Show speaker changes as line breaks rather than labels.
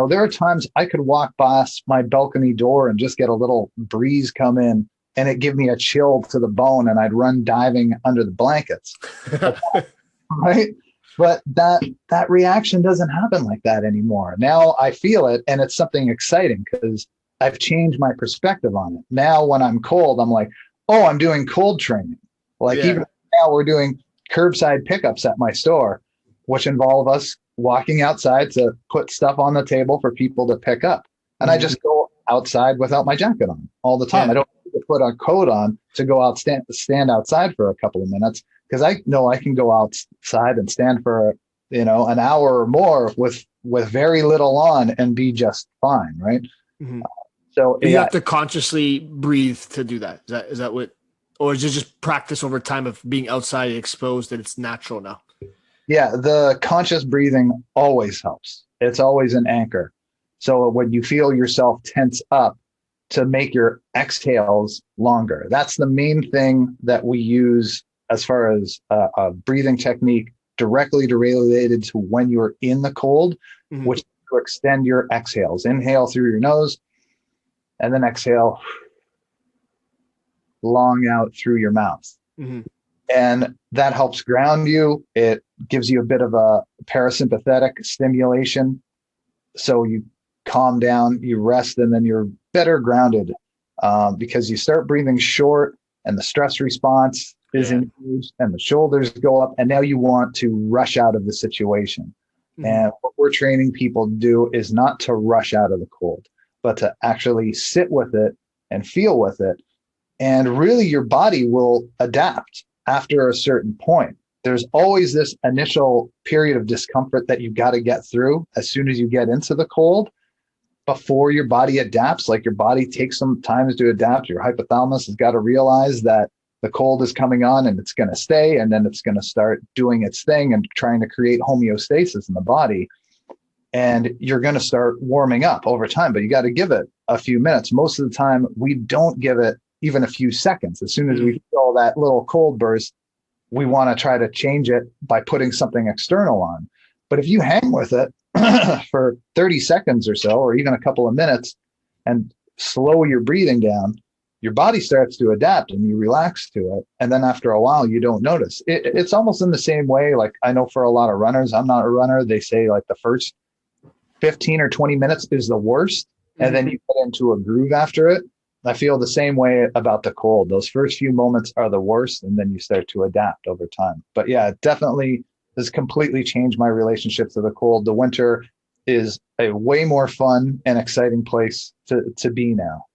There are times I could walk past my balcony door and just get a little breeze come in and it give me a chill to the bone and I'd run diving under the blankets. Right? But that reaction doesn't happen like that anymore. Now I feel it and it's something exciting because I've changed my perspective on it. Now when I'm cold, I'm like, oh, I'm doing cold training. Like even now we're doing curbside pickups at my store, which involve us walking outside to put stuff on the table for people to pick up. And I just go outside without my jacket on all the time. I don't need to put a coat on to go out, stand outside for a couple of minutes because I know I can go outside and stand for, an hour or more with very little on and be just fine. Right.
Mm-hmm.
So
you have to consciously breathe to do that. Is that what, or is it just practice over time of being outside exposed that it's natural now?
Yeah, the conscious breathing always helps. It's always an anchor. So when you feel yourself tense up, to make your exhales longer. That's the main thing that we use as far as a breathing technique directly related to when you're in the cold, which is to extend your exhales. Inhale through your nose and then exhale long out through your mouth. And that helps ground you. It gives you a bit of a parasympathetic stimulation. So you calm down, you rest, and then you're better grounded because you start breathing short and the stress response is engaged and the shoulders go up. And now you want to rush out of the situation. And what we're training people to do is not to rush out of the cold, but to actually sit with it and feel with it. And really your body will adapt after a certain point. There's always this initial period of discomfort that you've got to get through as soon as you get into the cold before your body adapts. Like your body takes some time to adapt. Your hypothalamus has got to realize that the cold is coming on and it's going to stay, and then it's going to start doing its thing and trying to create homeostasis in the body. And you're going to start warming up over time, but you got to give it a few minutes. Most of the time, we don't give it even a few seconds. As soon as we feel that little cold burst, we want to try to change it by putting something external on. But if you hang with it for 30 seconds or so, or even a couple of minutes, and slow your breathing down, your body starts to adapt and you relax to it. And then after a while, you don't notice. It's almost in the same way. Like I know for a lot of runners, I'm not a runner, they say like the first 15 or 20 minutes is the worst. And then you get into a groove after it. I feel the same way about the cold. Those first few moments are the worst, and then you start to adapt over time. But yeah, it definitely has completely changed my relationship to the cold. The winter is a way more fun and exciting place to be now.